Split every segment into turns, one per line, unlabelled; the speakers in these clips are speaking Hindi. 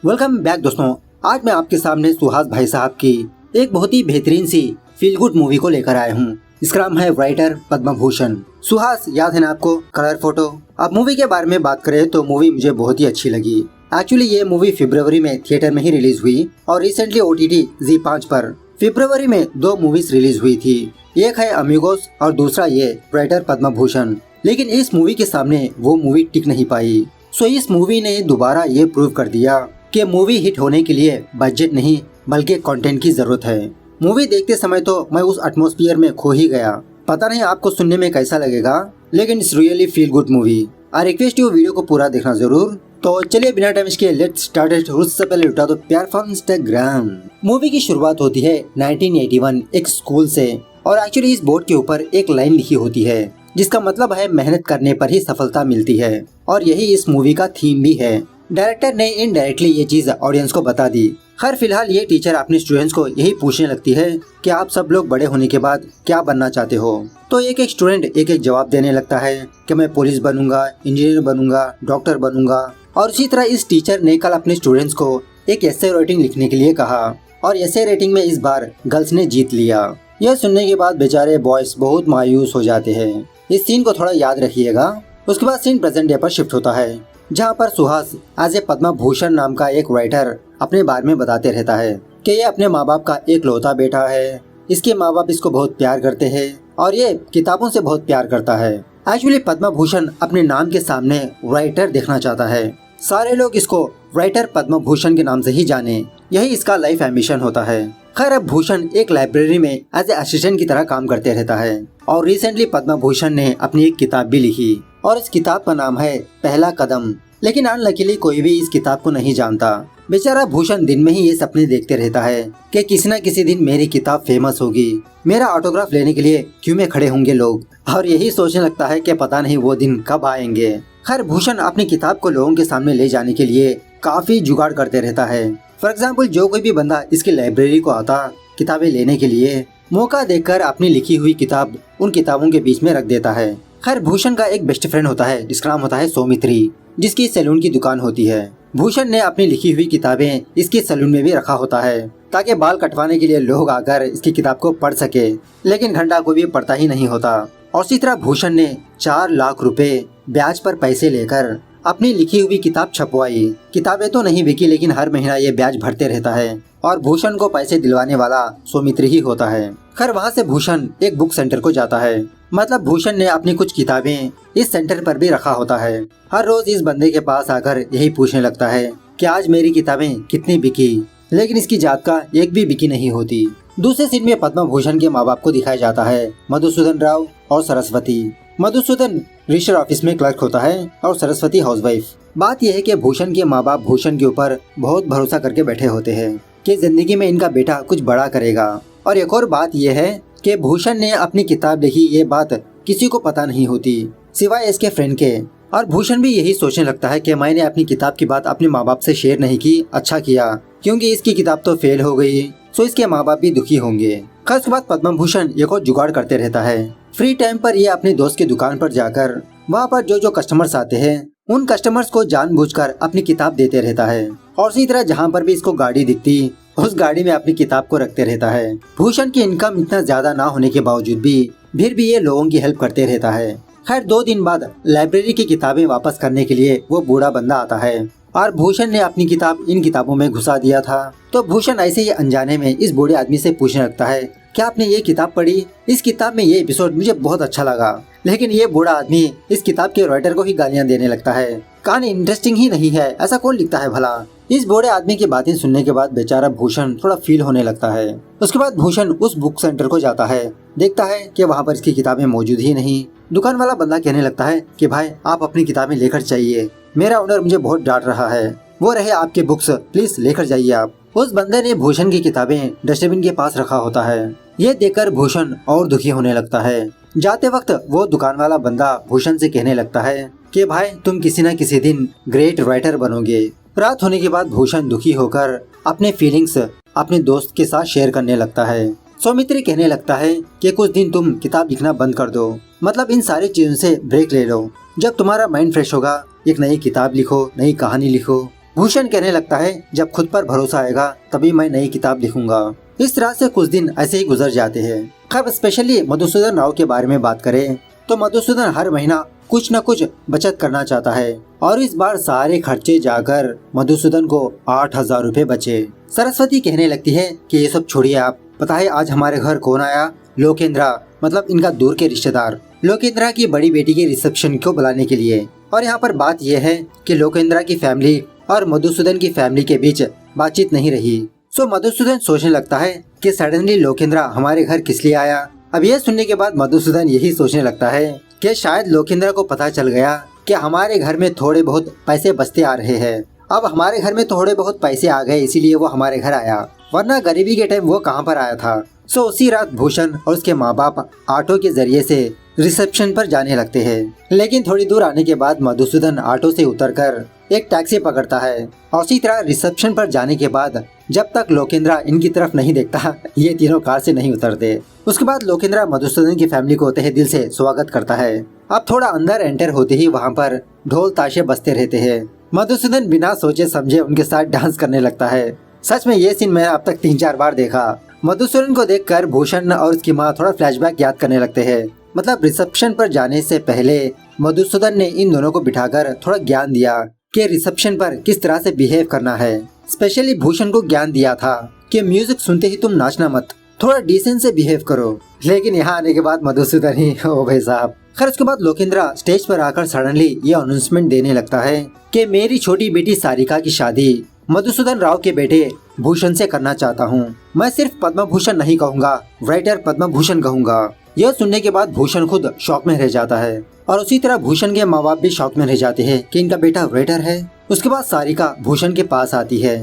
वेलकम बैक दोस्तों। आज मैं आपके सामने सुहास भाई साहब की एक बहुत ही बेहतरीन सी फील गुड मूवी को लेकर आया हूँ। इसका नाम है राइटर पद्म भूषण। सुहास याद है ना आपको, कलर फोटो। अब मूवी के बारे में बात करें तो मूवी मुझे बहुत ही अच्छी लगी। एक्चुअली ये मूवी फरवरी में थिएटर में ही रिलीज हुई और रिसेंटली OTT ZEE5 पर फरवरी में 2 मूवीज रिलीज हुई थी। एक है अमीगोस और दूसरा ये राइटर पद्म भूषण। लेकिन इस मूवी के सामने वो मूवी टिक नहीं पाई। सो इस मूवी ने दोबारा ये प्रूव कर दिया कि मूवी हिट होने के लिए बजट नहीं बल्कि कंटेंट की जरूरत है। मूवी देखते समय तो मैं उस एटमॉस्फेयर में खो ही गया। पता नहीं आपको सुनने में कैसा लगेगा, लेकिन it's really feel good movie. I request you video को पूरा देखना जरूर। तो चलिए बिना टाइम इसके लेट्स स्टार्ट इट। उससे पहले उठा दो प्यार फ्रॉम इंस्टाग्राम। मूवी की शुरुआत होती है 1981 एक स्कूल से और एक्चुअली इस बोर्ड के ऊपर एक लाइन लिखी होती है जिसका मतलब है मेहनत करने पर ही सफलता मिलती है और यही इस मूवी का थीम भी है। डायरेक्टर ने इनडायरेक्टली ये चीज ऑडियंस को बता दी। खैर फिलहाल ये टीचर अपने स्टूडेंट्स को यही पूछने लगती है कि आप सब लोग बड़े होने के बाद क्या बनना चाहते हो। तो एक एक स्टूडेंट एक एक जवाब देने लगता है कि मैं पुलिस बनूंगा, इंजीनियर बनूंगा, डॉक्टर बनूंगा। और इसी तरह इस टीचर ने कल अपने स्टूडेंट्स को एक एसे राइटिंग लिखने के लिए कहा और एसे राइटिंग में इस बार गर्ल्स ने जीत लिया। यह सुनने के बाद बेचारे बॉयज बहुत मायूस हो जाते हैं। इस सीन को थोड़ा याद रखिएगा। उसके बाद सीन प्रेजेंट डे पर शिफ्ट होता है जहाँ पर सुहास एज ए पद्म भूषण नाम का एक राइटर अपने बारे में बताते रहता है कि ये अपने माँ बाप का एक लौता बेटा है। इसके माँ बाप इसको बहुत प्यार करते हैं और ये किताबों से बहुत प्यार करता है। एक्चुअली पद्म भूषण अपने नाम के सामने राइटर देखना चाहता है। सारे लोग इसको राइटर पद्म भूषण के नाम से ही जाने, यही इसका लाइफ एम्बिशन होता है। खैर अब भूषण एक लाइब्रेरी में एज ए असिस्टेंट की तरह काम करते रहता है और रिसेंटली पद्म भूषण ने अपनी एक किताब भी लिखी और इस किताब का नाम है पहला कदम। लेकिन अनलकीली कोई भी इस किताब को नहीं जानता। बेचारा भूषण दिन में ही ये सपने देखते रहता है कि किसी न किसी दिन मेरी किताब फेमस होगी, मेरा ऑटोग्राफ लेने के लिए क्यों में खड़े होंगे लोग, और यही सोचने लगता है कि पता नहीं वो दिन कब आएंगे। खैर भूषण अपनी किताब को लोगों के सामने ले जाने के लिए काफी जुगाड़ करते रहता है। फॉर एग्जाम्पल जो कोई भी बंदा इसकी लाइब्रेरी को आता किताबें लेने के लिए, मौका देखकर अपनी लिखी हुई किताब उन किताबों के बीच में रख देता है। खैर भूषण का एक बेस्ट फ्रेंड होता है जिसका नाम होता है सौमित्री, जिसकी सैलून की दुकान होती है। भूषण ने अपनी लिखी हुई किताबें इसकी सैलून में भी रखा होता है ताकि बाल कटवाने के लिए लोग आकर इसकी किताब को पढ़ सके, लेकिन घंटा कोई भी पढ़ता ही नहीं होता। और इसी तरह भूषण ने 4 लाख रुपए ब्याज पर पैसे लेकर अपनी लिखी हुई किताब छपवाई। किताबें तो नहीं बिकी लेकिन हर महीना ये ब्याज भरते रहता है और भूषण को पैसे दिलवाने वाला सौमित्री ही होता है। खैर वहाँ से भूषण एक बुक सेंटर को जाता है। मतलब भूषण ने अपनी कुछ किताबें इस सेंटर पर भी रखा होता है। हर रोज इस बंदे के पास आकर यही पूछने लगता है कि आज मेरी किताबें कितनी बिकी, लेकिन इसकी जात का एक भी बिकी नहीं होती। दूसरे सीन में पद्म भूषण के माँ बाप को दिखाया जाता है, मधुसूदन राव और सरस्वती। मधुसूदन रजिस्टर ऑफिस में क्लर्क होता है और सरस्वती हाउसवाइफ। बात यह है कि भूषण के माँ बाप भूषण के ऊपर बहुत भरोसा करके बैठे होते हैं कि जिंदगी में इनका बेटा कुछ बड़ा करेगा। और एक और बात यह है कि भूषण ने अपनी किताब लिखी ये बात किसी को पता नहीं होती सिवाय इसके फ्रेंड के। और भूषण भी यही सोचने लगता है कि मैंने अपनी किताब की बात अपने माँ बाप से शेयर नहीं की, अच्छा किया, क्योंकि इसकी किताब तो फेल हो गई, सो इसके माँ बाप भी दुखी होंगे। खैर उसके बाद पद्म भूषण एक और जुगाड़ करते रहता है। फ्री टाइम पर ये अपने दोस्त की दुकान पर जाकर वहाँ पर जो कस्टमर्स आते हैं उन कस्टमर्स को जानबूझकर अपनी किताब देते रहता है और इसी तरह जहाँ पर भी इसको गाड़ी दिखती उस गाड़ी में अपनी किताब को रखते रहता है। भूषण की इनकम इतना ज्यादा ना होने के बावजूद भी फिर भी ये लोगों की हेल्प करते रहता है। खैर 2 दिन बाद लाइब्रेरी की किताबें वापस करने के लिए वो बूढ़ा बंदा आता है और भूषण ने अपनी किताब इन किताबों में घुसा दिया था। तो भूषण ऐसे ही अनजाने में इस बूढ़े आदमी से पूछने लगता है क्या आपने ये किताब पढ़ी? इस किताब में ये एपिसोड मुझे बहुत अच्छा लगा। लेकिन ये बूढ़ा आदमी इस किताब के राइटर को ही गालियाँ देने लगता है, कहानी इंटरेस्टिंग ही नहीं है, ऐसा कौन लिखता है भला। इस बूढ़े आदमी की बातें सुनने के बाद बेचारा भूषण थोड़ा फील होने लगता है। उसके बाद भूषण उस बुक सेंटर को जाता है, देखता है कि वहाँ पर इसकी किताबें मौजूद ही नहीं। दुकान वाला बंदा कहने लगता है कि भाई आप अपनी किताबें लेकर जाइए, मेरा ओनर मुझे बहुत डांट रहा है, वो रहे आपके बुक्स, प्लीज लेकर जाइए आप। उस बंदे ने भूषण की किताबें डस्टबिन के पास रखा होता है। ये देखकर भूषण और दुखी होने लगता है। जाते वक्त वो दुकान वाला बंदा भूषण से कहने लगता है कि भाई तुम किसी न किसी दिन ग्रेट राइटर बनोगे। रात होने के बाद भूषण दुखी होकर अपने फीलिंग्स अपने दोस्त के साथ शेयर करने लगता है। सौमित्री कहने लगता है कि कुछ दिन तुम किताब लिखना बंद कर दो, मतलब इन सारी चीजों से ब्रेक ले लो। जब तुम्हारा माइंड फ्रेश होगा एक नई किताब लिखो, नई कहानी लिखो। भूषण कहने लगता है जब खुद पर भरोसा आएगा तभी मैं नई किताब लिखूंगा। इस तरह से कुछ दिन ऐसे ही गुजर जाते हैं। खैर स्पेशली मधुसूदन राव के बारे में बात करें तो मधुसूदन हर महीना कुछ न कुछ बचत करना चाहता है और इस बार सारे खर्चे जाकर मधुसूदन को 8,000 रुपए बचे। सरस्वती कहने लगती है कि ये सब छोड़िए आप, पता है आज हमारे घर कौन आया? लोकेंद्रा, मतलब इनका दूर के रिश्तेदार। लोकेंद्रा की बड़ी बेटी के रिसेप्शन को बुलाने के लिए। और यहाँ पर बात यह है कि लोकेंद्रा की फैमिली और मधुसूदन की फैमिली के बीच बातचीत नहीं रही। सो मधुसूदन सोचने लगता है कि सडनली लोकेंद्रा हमारे घर किस लिए आया। अब यह सुनने के बाद मधुसूदन यही सोचने लगता है कि शायद लोकेंद्रा को पता चल गया कि हमारे घर में थोड़े बहुत पैसे बचते आ रहे हैं। अब हमारे घर में थोड़े बहुत पैसे आ गए इसीलिए वो हमारे घर आया, वरना गरीबी के टाइम वो कहाँ पर आया था। सो उसी रात भूषण और उसके माँ बाप ऑटो के जरिए से रिसेप्शन पर जाने लगते हैं। लेकिन थोड़ी दूर आने के बाद मधुसूदन ऑटो से उतरकर एक टैक्सी पकड़ता है और उसी तरह रिसेप्शन पर जाने के बाद जब तक लोकेंद्रा इनकी तरफ नहीं देखता ये तीनों कार से नहीं उतरते। उसके बाद लोकेंद्रा मधुसूदन की फैमिली को तहे दिल से स्वागत करता है। अब थोड़ा अंदर एंटर होते ही वहाँ पर ढोल ताशे बजते रहते हैं। मधुसूदन बिना सोचे समझे उनके साथ डांस करने लगता है। सच में ये सीन मैं अब तक 3-4 बार देखा। मधुसूदन को देखकर भूषण और उसकी माँ थोड़ा फ्लैशबैक याद करने लगते हैं। मतलब रिसेप्शन पर जाने से पहले मधुसूदन ने इन दोनों को बिठाकर थोड़ा ज्ञान दिया कि रिसेप्शन पर किस तरह से बिहेव करना है। स्पेशली भूषण को ज्ञान दिया था कि म्यूजिक सुनते ही तुम नाचना मत, थोड़ा डिसेंट से बिहेव करो। लेकिन यहाँ आने के बाद मधुसूदन ही ओ भाई साहब। खैर उसके बाद लोकेंद्रा स्टेज पर आकर सडनली ये अनाउंसमेंट देने लगता है कि मेरी छोटी बेटी सारिका की शादी मधुसूदन राव के बेटे भूषण से करना चाहता हूँ। मैं सिर्फ पद्म भूषण नहीं कहूँगा, राइटर पद्म भूषण कहूँगा। यह सुनने के बाद भूषण खुद शॉक में रह जाता है और उसी तरह भूषण के माँ बाप भी शॉक में रह जाते हैं कि इनका बेटा राइटर है। उसके बाद सारिका भूषण के पास आती है।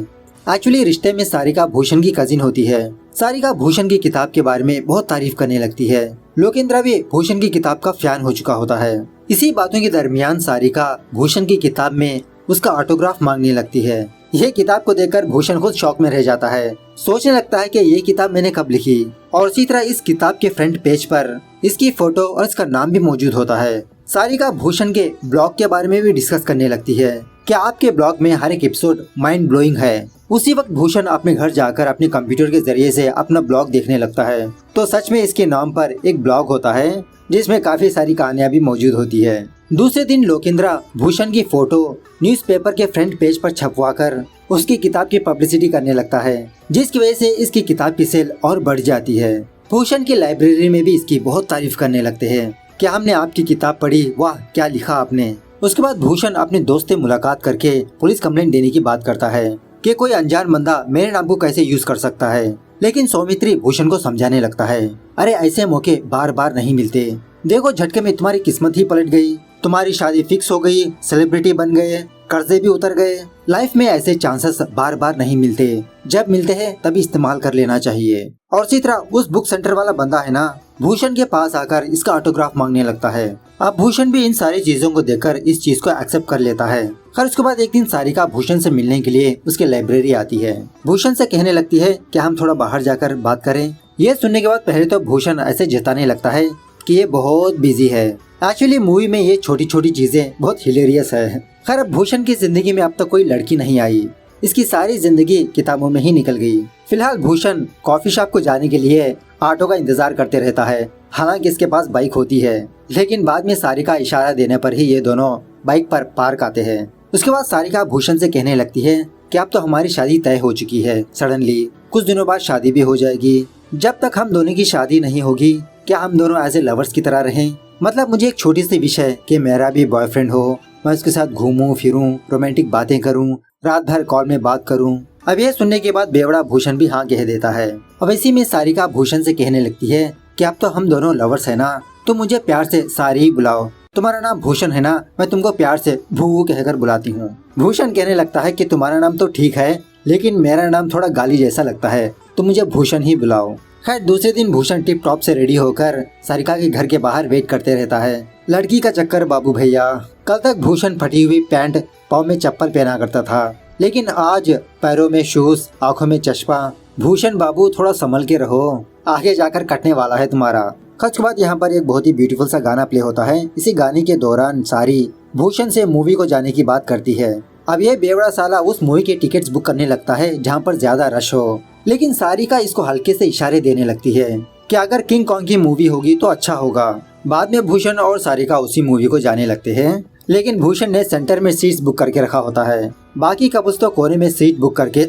एक्चुअली रिश्ते में सारिका भूषण की कजिन होती है। सारिका भूषण की किताब के बारे में बहुत तारीफ करने लगती है। लोकेंद्रा भी भूषण की किताब का फैन हो चुका होता है। इसी बातों के दरमियान सारिका भूषण की किताब में उसका ऑटोग्राफ मांगने लगती है। यह किताब को देखकर भूषण खुद शॉक में रह जाता है। सोचने लगता है कि ये किताब मैंने कब लिखी। और उसी तरह इस किताब के फ्रंट पेज पर इसकी फोटो और इसका नाम भी मौजूद होता है। सारिका भूषण के ब्लॉग के बारे में भी डिस्कस करने लगती है कि आपके ब्लॉग में हर एक एपिसोड माइंड ब्लोइंग है। उसी वक्त भूषण अपने घर जाकर अपने कंप्यूटर के जरिए से अपना ब्लॉग देखने लगता है तो सच में इसके नाम पर एक ब्लॉग होता है जिसमें काफी सारी कहानियां भी मौजूद होती है। दूसरे दिन लोकेंद्रा भूषण की फोटो न्यूज़पेपर के फ्रंट पेज पर छपवाकर उसकी किताब की पब्लिसिटी करने लगता है, जिसकी वजह से इसकी किताब की सेल और बढ़ जाती है। भूषण की लाइब्रेरी में भी इसकी बहुत तारीफ करने लगते हैं कि हमने आपकी किताब पढ़ी, वाह क्या लिखा आपने। उसके बाद भूषण अपने दोस्त से मुलाकात करके पुलिस कंप्लेंट देने की बात करता है कि कोई अनजान बंदा मेरे नाम को कैसे यूज कर सकता है। लेकिन सौमित्री भूषण को समझाने लगता है, अरे ऐसे मौके बार बार नहीं मिलते। देखो झटके में तुम्हारी किस्मत ही पलट गई, तुम्हारी शादी फिक्स हो गई, सेलिब्रिटी बन गए, कर्जे भी उतर गए। लाइफ में ऐसे चांसेस बार बार नहीं मिलते, जब मिलते हैं तभी इस्तेमाल कर लेना चाहिए। और इसी तरह उस बुक सेंटर वाला बंदा है ना, भूषण के पास आकर इसका ऑटोग्राफ मांगने लगता है। अब भूषण भी इन सारी चीजों को देखकर इस चीज को एक्सेप्ट कर लेता है। खैर उसके बाद एक दिन सारिका भूषण से मिलने के लिए उसके लाइब्रेरी आती है। भूषण से कहने लगती है कि हम थोड़ा बाहर जाकर बात करें। ये सुनने के बाद पहले तो भूषण ऐसे जताने लगता है कि ये बहुत बिजी है। एक्चुअली मूवी में ये छोटी छोटी चीजें बहुत हिलेरियस है। खैर अब भूषण की जिंदगी में अब तक कोई लड़की नहीं आई, इसकी सारी जिंदगी किताबों में ही निकल गई। फिलहाल भूषण कॉफी शॉप को जाने के लिए ऑटो का इंतजार करते रहता है। हालांकि इसके पास बाइक होती है, लेकिन बाद में सारिका इशारा देने पर ही ये दोनों बाइक पर पार्क आते हैं। उसके बाद सारिका भूषण से कहने लगती है कि अब तो हमारी शादी तय हो चुकी है, सडनली कुछ दिनों बाद शादी भी हो जाएगी। जब तक हम दोनों की शादी नहीं होगी क्या हम दोनों एज ए लवर्स की तरह रहें? मतलब मुझे एक छोटी सी विश है कि मेरा भी बॉयफ्रेंड हो, मैं उसके साथ घूमूं फिरूं, रोमांटिक बातें करूं, रात भर कॉल में बात करूं। अब ये सुनने के बाद बेवड़ा भूषण भी हाँ कह देता है। अब इसी में सारिका भूषण से कहने लगती है कि अब तो हम दोनों लवर्स है ना, तो मुझे प्यार से सारी ही बुलाओ। तुम्हारा नाम भूषण है ना, मैं तुमको प्यार से भू कहकर बुलाती हूँ। भूषण कहने लगता है कि तुम्हारा नाम तो ठीक है, लेकिन मेरा नाम थोड़ा गाली जैसा लगता है, तो मुझे भूषण ही बुलाओ। खैर दूसरे दिन भूषण टिप टॉप से रेडी होकर सारिका के घर के बाहर वेट करते रहता है। लड़की का चक्कर बाबू भैया। कल तक भूषण फटी हुई पैंट, पाँव में चप्पल पहना करता था, लेकिन आज पैरों में शूज, आंखों में चश्मा। भूषण बाबू थोड़ा संभल के रहो, आगे जाकर कटने वाला है तुम्हारा। खर्च के बाद यहाँ पर एक बहुत ही ब्यूटीफुल सा गाना प्ले होता है। इसी गाने के दौरान सारी भूषण से मूवी को जाने की बात करती है, अब ये बेवड़ा साला उस मूवी के टिकट्स बुक करने लगता है जहाँ पर ज्यादा रश हो, लेकिन सारिका इसको हल्के से इशारे देने लगती है कि अगर किंग कॉन्ग की मूवी होगी तो अच्छा होगा। बाद में भूषण और सारिका उसी मूवी को जाने लगते हैं, लेकिन भूषण ने सेंटर में सीट्स बुक करके रखा होता है, बाकी कपल्स तो कोने में सीट बुक करके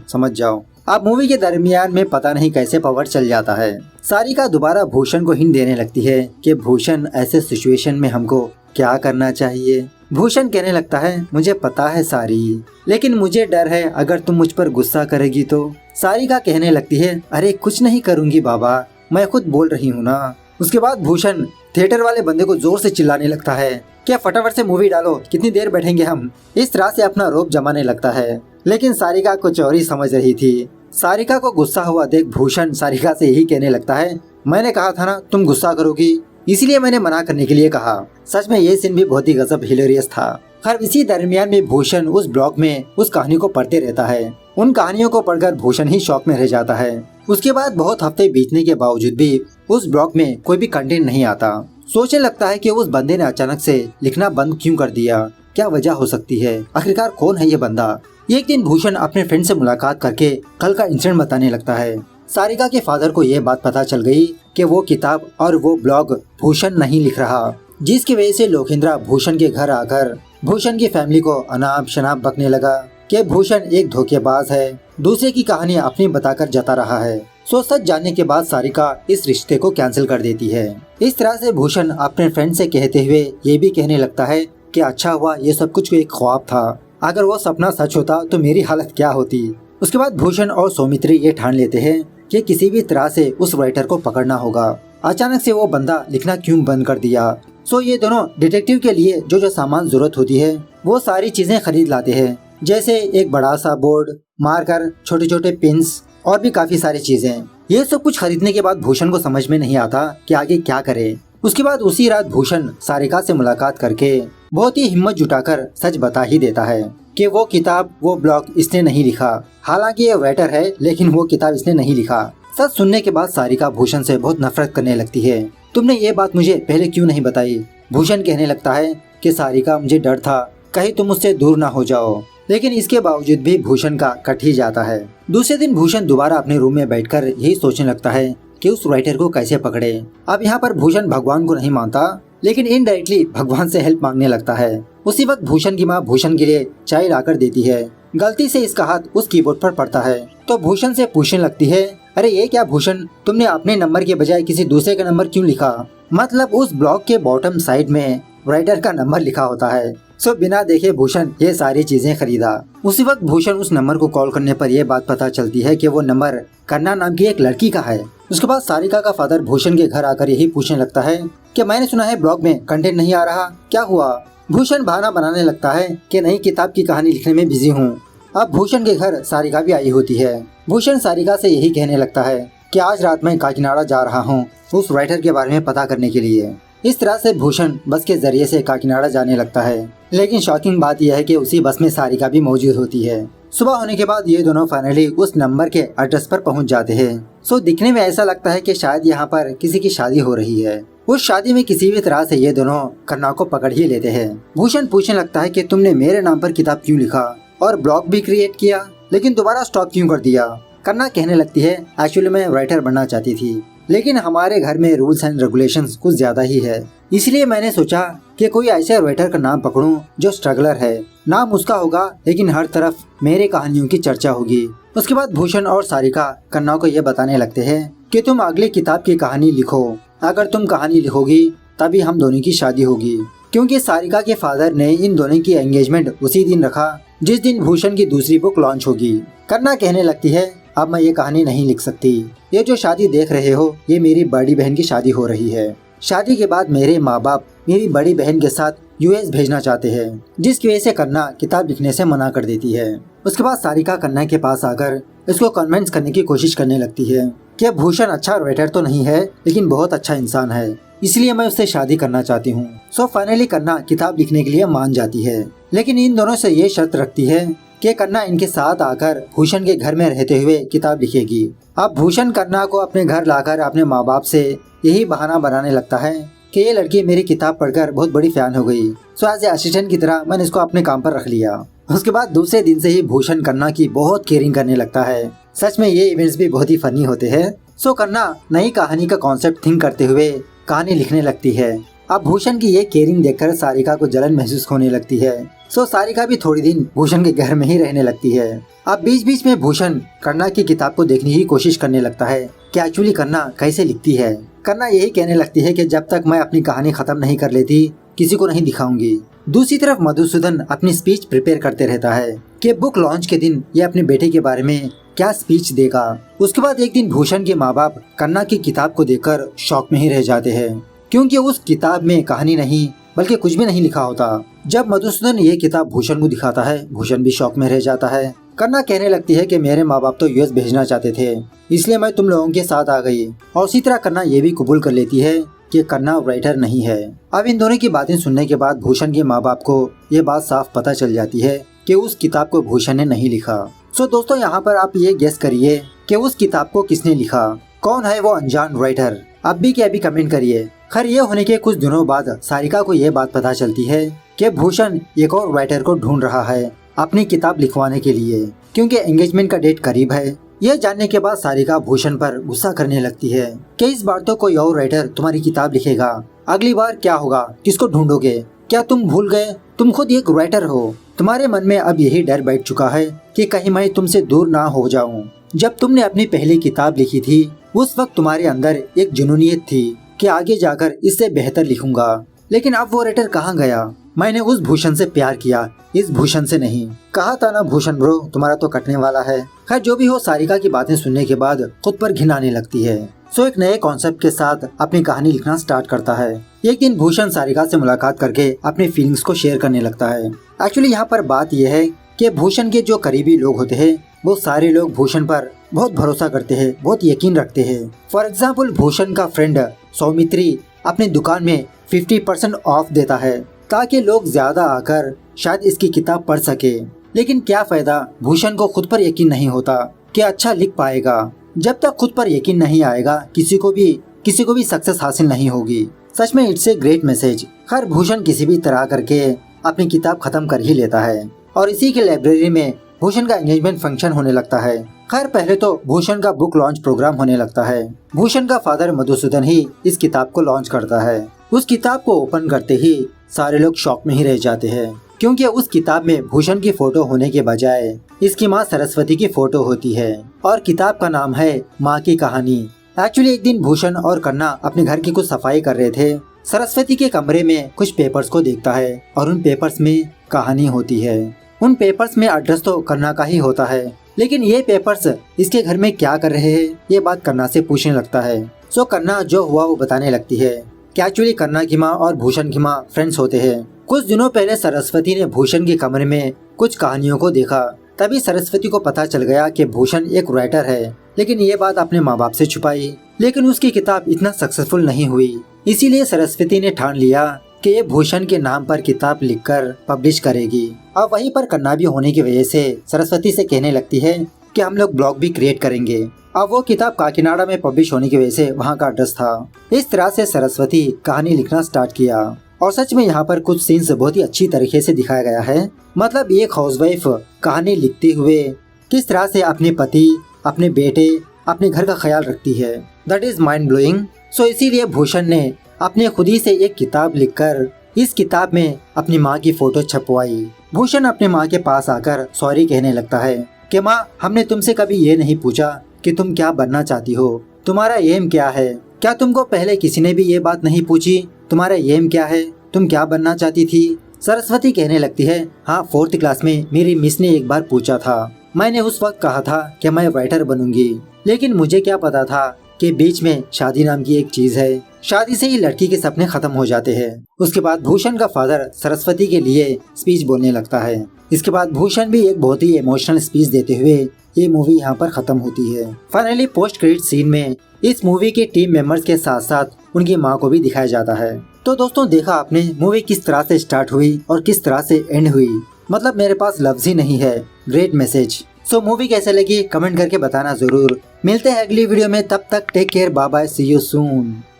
समझ जाओ। अब मूवी के दरमियान में पता नहीं कैसे पावर चल जाता है। सारिका दोबारा भूषण को हिंट देने लगती है कि भूषण ऐसे सिचुएशन में हमको क्या करना चाहिए। भूषण कहने लगता है मुझे पता है सारी, लेकिन मुझे डर है अगर तुम मुझ पर गुस्सा करेगी तो। सारिका कहने लगती है अरे कुछ नहीं करूंगी बाबा, मैं खुद बोल रही हूँ ना। उसके बाद भूषण थिएटर वाले बंदे को जोर से चिल्लाने लगता है क्या फटाफट से मूवी डालो, कितनी देर बैठेंगे हम। इस तरह से अपना रोब जमाने लगता है, लेकिन सारिका कुछ और ही समझ रही थी। सारिका को गुस्सा हुआ देख भूषण सारिका से यही कहने लगता है मैंने कहा था ना तुम गुस्सा करोगी, इसलिए मैंने मना करने के लिए कहा। सच में ये सीन भी बहुत ही गजब हिलेरियस था। खैर इसी दरमियान में भूषण उस ब्लॉग में उस कहानी को पढ़ते रहता है। उन कहानियों को पढ़कर भूषण ही शॉक में रह जाता है। उसके बाद बहुत हफ्ते बीतने के बावजूद भी उस ब्लॉग में कोई भी कंटेंट नहीं आता। सोचने लगता है कि उस बंदे ने अचानक से लिखना बंद क्यों कर दिया, क्या वजह हो सकती है, आखिरकार कौन है ये बंदा। एक दिन भूषण अपने फ्रेंड से मुलाकात करके कल का इंसिडेंट बताने लगता है। सारिका के फादर को यह बात पता चल गई कि वो किताब और वो ब्लॉग भूषण नहीं लिख रहा, जिसकी वजह से लोकेंद्रा भूषण के घर आकर भूषण की फैमिली को अनाप शनाप बकने लगा कि भूषण एक धोखेबाज है, दूसरे की कहानी अपनी बताकर जता रहा है। सच जानने के बाद सारिका इस रिश्ते को कैंसिल कर देती है। इस तरह से भूषण अपने फ्रेंड से कहते हुए ये भी कहने लगता है कि अच्छा हुआ ये सब कुछ एक ख्वाब था, अगर वो सपना सच होता तो मेरी हालत क्या होती। उसके बाद भूषण और सौमित्री ये ठान लेते हैं कि किसी भी तरह से उस राइटर को पकड़ना होगा। अचानक से वो बंदा लिखना क्यों बंद कर दिया। सो ये दोनों डिटेक्टिव के लिए जो जो सामान जरूरत होती है वो सारी चीजें खरीद लाते हैं, जैसे एक बड़ा सा बोर्ड, मार्कर, छोटे छोटे पिन्स और भी काफी सारी चीजें। ये सब कुछ खरीदने के बाद भूषण को समझ में नहीं आता कि आगे क्या करे। उसके बाद उसी रात भूषण सारिका से मुलाकात करके बहुत ही हिम्मत जुटाकर सच बता ही देता है कि वो किताब वो ब्लॉग इसने नहीं लिखा। हालांकि ये राइटर है लेकिन वो किताब इसने नहीं लिखा। सच सुनने के बाद सारिका भूषण से बहुत नफरत करने लगती है। तुमने ये बात मुझे पहले क्यों नहीं बताई। भूषण कहने लगता है कि सारिका मुझे डर था कहीं तुम मुझसे दूर ना हो जाओ, लेकिन इसके बावजूद भी भूषण का कट ही जाता है। दूसरे दिन भूषण दोबारा अपने रूम में बैठकर यही सोचने लगता है कि उस राइटर को कैसे पकड़े। अब यहाँ पर भूषण भगवान को नहीं मानता, लेकिन इनडायरेक्टली भगवान से हेल्प मांगने लगता है। उसी वक्त भूषण की माँ भूषण के लिए चाय लाकर देती है। गलती से इसका हाथ उस कीबोर्ड पर पड़ता है तो भूषण से पूछने लगती है अरे ये क्या भूषण, तुमने अपने नंबर के बजाय किसी दूसरे का नंबर क्यों लिखा। मतलब उस ब्लॉग के बॉटम साइड में राइटर का नंबर लिखा होता है। सो बिना देखे भूषण ये सारी चीजें खरीदा। उसी वक्त भूषण उस नंबर को कॉल करने पर यह बात पता चलती है कि वो नंबर कन्ना नाम की एक लड़की का है। उसके बाद सारिका का फादर भूषण के घर आकर यही पूछने लगता है कि मैंने सुना है ब्लॉग में कंटेंट नहीं आ रहा, क्या हुआ। भूषण बहाना बनाने लगता है कि नई किताब की कहानी लिखने में बिजी हूँ। अब भूषण के घर सारिका भी आई होती है। भूषण सारिका से यही कहने लगता है कि आज रात मैं काकीनाडा जा रहा हूँ उस राइटर के बारे में पता करने के लिए। इस तरह से भूषण बस के जरिए से काकीनाडा जाने लगता है, लेकिन शॉकिंग बात यह है कि उसी बस में सारिका भी मौजूद होती है। सुबह होने के बाद ये दोनों फाइनली उस नंबर के एड्रेस पर पहुंच जाते हैं। सो दिखने में ऐसा लगता है कि शायद यहाँ पर किसी की शादी हो रही है। उस शादी में किसी भी तरह से ये दोनों कन्ना को पकड़ ही लेते हैं। भूषण पूछने लगता है कि तुमने मेरे नाम पर किताब क्यों लिखा और ब्लॉग भी क्रिएट किया, लेकिन दोबारा स्टॉप क्यों कर दिया। कन्ना कहने लगती है एक्चुअली मैं राइटर बनना चाहती थी, लेकिन हमारे घर में रूल्स एंड रेगुलेशंस कुछ ज्यादा ही है, इसलिए मैंने सोचा कि कोई ऐसे राइटर का नाम पकड़ूं जो स्ट्रगलर है। नाम उसका होगा लेकिन हर तरफ मेरे कहानियों की चर्चा होगी। उसके बाद भूषण और सारिका कन्ना को ये बताने लगते हैं कि तुम अगली किताब की कहानी लिखो, अगर तुम कहानी लिखोगी तभी हम दोनों की शादी होगी। क्योंकि सारिका के फादर ने इन दोनों की एंगेजमेंट उसी दिन रखा जिस दिन भूषण की दूसरी बुक लॉन्च होगी। कन्ना कहने लगती है अब मैं ये कहानी नहीं लिख सकती, ये जो शादी देख रहे हो ये मेरी बड़ी बहन की शादी हो रही है। शादी के बाद मेरे माँ बाप मेरी बड़ी बहन के साथ यूएस भेजना चाहते हैं, जिसकी वजह से कन्ना किताब लिखने से मना कर देती है। उसके बाद सारिका कन्ना के पास आकर इसको कन्विंस करने की कोशिश करने लगती है कि भूषण अच्छा राइटर तो नहीं है लेकिन बहुत अच्छा इंसान है, इसलिए मैं उससे शादी करना चाहती हूँ। सो फाइनली कन्ना किताब लिखने के लिए मान जाती है, लेकिन इन दोनों से ये शर्त रखती है कि कन्ना इनके साथ आकर भूषण के घर में रहते हुए किताब लिखेगी। अब भूषण कन्ना को अपने घर लाकर अपने माँ बाप से यही बहाना बनाने लगता है कि ये लड़की मेरी किताब पढ़कर बहुत बड़ी फैन हो गई। सो एज ए असिस्टेंट की तरह मैंने इसको अपने काम पर रख लिया। उसके बाद दूसरे दिन से ही भूषण कन्ना की बहुत केयरिंग करने लगता है। सच में ये इवेंट्स भी बहुत ही फनी होते हैं। सो कन्ना नई कहानी का कॉन्सेप्ट थिंक करते हुए कहानी लिखने लगती है। अब भूषण की ये केयरिंग देखकर सारिका को जलन महसूस होने लगती है। सो सारिका भी थोड़ी दिन भूषण के घर में ही रहने लगती है। अब बीच बीच में भूषण कन्ना की किताब को देखने की कोशिश करने लगता है कि एक्चुअली कन्ना कैसे लिखती है। कन्ना यही कहने लगती है कि जब तक मैं अपनी कहानी खत्म नहीं कर लेती किसी को नहीं दिखाऊंगी। दूसरी तरफ मधुसूदन अपनी स्पीच प्रिपेयर करते रहता है कि बुक लॉन्च के दिन ये अपने बेटे के बारे में क्या स्पीच देगा। उसके बाद एक दिन भूषण के माँ बाप कन्ना की किताब को देखकर शॉक में ही रह जाते हैं, क्योंकि उस किताब में कहानी नहीं बल्कि कुछ भी नहीं लिखा होता। जब मधुसूदन ये किताब भूषण को दिखाता है, भूषण भी शॉक में रह जाता है। कन्ना कहने लगती है कि मेरे माँ बाप तो यूएस भेजना चाहते थे, इसलिए मैं तुम लोगों के साथ आ गई। और उसी तरह कन्ना ये भी कबूल कर लेती है कि कन्ना राइटर नहीं है। अब इन दोनों की बातें सुनने के बाद भूषण के माँ बाप को ये बात साफ पता चल जाती है कि उस किताब को भूषण ने नहीं लिखा। सो दोस्तों, यहाँ पर आप ये गेस करिए कि उस किताब को किसने लिखा, कौन है वो अनजान राइटर। अब भी क्या भी कमेंट करिए। खैर ये होने के कुछ दिनों बाद सारिका को ये बात पता चलती है कि भूषण एक और राइटर को ढूंढ रहा है अपनी किताब लिखवाने के लिए, क्योंकि एंगेजमेंट का डेट करीब है। यह जानने के बाद सारिका भूषण पर गुस्सा करने लगती है कि इस बार तो कोई और राइटर तुम्हारी किताब लिखेगा, अगली बार क्या होगा, किसको ढूंढोगे, क्या तुम भूल गए तुम खुद एक राइटर हो। तुम्हारे मन में अब यही डर बैठ चुका है कि कहीं मैं तुमसे दूर ना हो जाऊं। जब तुमने अपनी पहली किताब लिखी थी उस वक्त तुम्हारे अंदर एक जुनूनियत थी कि आगे जाकर इससे बेहतर लिखूंगा, लेकिन अब वो राइटर कहाँ गया। मैंने उस भूषण से प्यार किया, इस भूषण से नहीं। कहा था ना भूषण ब्रो, तुम्हारा तो कटने वाला है। खैर जो भी हो, सारिका की बातें सुनने के बाद खुद पर घिन आने लगती है। सो एक नए कॉन्सेप्ट के साथ अपनी कहानी लिखना स्टार्ट करता है। एक दिन भूषण सारिका से मुलाकात करके अपनी फीलिंग्स को शेयर करने लगता है। एक्चुअली यहाँ पर बात यह है कि भूषण के जो करीबी लोग होते हैं वो सारे लोग भूषण पर बहुत भरोसा करते हैं, बहुत यकीन रखते हैं। फॉर एग्जाम्पल भूषण का फ्रेंड सौमित्री अपनी दुकान में 50% ऑफ देता है ताकि लोग ज्यादा आकर शायद इसकी किताब पढ़ सके। लेकिन क्या फायदा, भूषण को खुद पर यकीन नहीं होता कि अच्छा लिख पाएगा। जब तक खुद पर यकीन नहीं आएगा किसी को भी सक्सेस हासिल नहीं होगी। सच में इट्स ए ग्रेट मैसेज। खैर भूषण किसी भी तरह करके अपनी किताब खत्म कर ही लेता है और इसी के लाइब्रेरी में भूषण का एंगेजमेंट फंक्शन होने लगता है। खैर पहले तो भूषण का बुक लॉन्च प्रोग्राम होने लगता है। भूषण का फादर मधुसूदन ही इस किताब को लॉन्च करता है। उस किताब को ओपन करते ही सारे लोग शॉक में ही रह जाते हैं, क्योंकि उस किताब में भूषण की फोटो होने के बजाय इसकी माँ सरस्वती की फोटो होती है और किताब का नाम है माँ की कहानी। एक्चुअली एक दिन भूषण और कन्ना अपने घर की कुछ सफाई कर रहे थे। सरस्वती के कमरे में कुछ पेपर्स को देखता है और उन पेपर्स में कहानी होती है। उन पेपर्स में एड्रेस तो कन्ना का ही होता है, लेकिन ये पेपर्स इसके घर में क्या कर रहे हैं ये बात कन्ना से पूछने लगता है। सो कन्ना जो हुआ वो बताने लगती है कि एक्चुअली कन्ना की माँ और भूषण की माँ फ्रेंड्स होते हैं। कुछ दिनों पहले सरस्वती ने भूषण के कमरे में कुछ कहानियों को देखा, तभी सरस्वती को पता चल गया कि भूषण एक राइटर है, लेकिन ये बात अपने माँ बाप से छुपाई। लेकिन उसकी किताब इतना सक्सेसफुल नहीं हुई, इसीलिए सरस्वती ने ठान लिया कि ये भूषण के नाम पर किताब लिखकर पब्लिश करेगी। अब वहीं पर कन्ना भी होने की वजह से सरस्वती से कहने लगती है कि हम लोग ब्लॉग भी क्रिएट करेंगे। अब वो किताब काकीनाडा में पब्लिश होने की वजह से वहाँ का एड्रेस था। इस तरह से सरस्वती कहानी लिखना स्टार्ट किया और सच में यहाँ पर कुछ सीन्स बहुत ही अच्छी तरीके से दिखाया गया है। मतलब एक हाउसवाइफ कहानी लिखते हुए किस तरह से अपने पति, अपने बेटे, अपने घर का ख्याल रखती है, दैट इज माइंड ब्लोइंग। सो इसीलिए भूषण ने अपने खुद ही से एक किताब लिखकर इस किताब में अपनी माँ की फोटो छपवाई। भूषण अपने माँ के पास आकर सॉरी कहने लगता है कि माँ, हमने तुमसे कभी ये नहीं पूछा कि तुम क्या बनना चाहती हो, तुम्हारा एम क्या है। क्या तुमको पहले किसी ने भी ये बात नहीं पूछी तुम्हारा एम क्या है, तुम क्या बनना चाहती थी। सरस्वती कहने लगती है, हाँ 4th क्लास में मेरी मिस ने एक बार पूछा था, मैंने उस वक्त कहा था कि मैं राइटर बनूंगी, लेकिन मुझे क्या पता था कि बीच में शादी नाम की एक चीज है, शादी से ही लड़की के सपने खत्म हो जाते हैं। उसके बाद भूषण का फादर सरस्वती के लिए स्पीच बोलने लगता है। इसके बाद भूषण भी एक बहुत ही इमोशनल स्पीच देते हुए ये मूवी यहाँ पर खत्म होती है। फाइनली पोस्ट क्रेडिट सीन में इस मूवी के टीम मेंबर्स के साथ साथ उनकी माँ को भी दिखाया जाता है। तो दोस्तों देखा आपने मूवी किस तरह से स्टार्ट हुई और किस तरह से एंड हुई। मतलब मेरे पास लफ्ज ही नहीं है, ग्रेट मैसेज। सो मूवी कैसे लगी कमेंट करके बताना जरूर। मिलते हैं अगली वीडियो में, तब तक take care, bye bye, see you soon.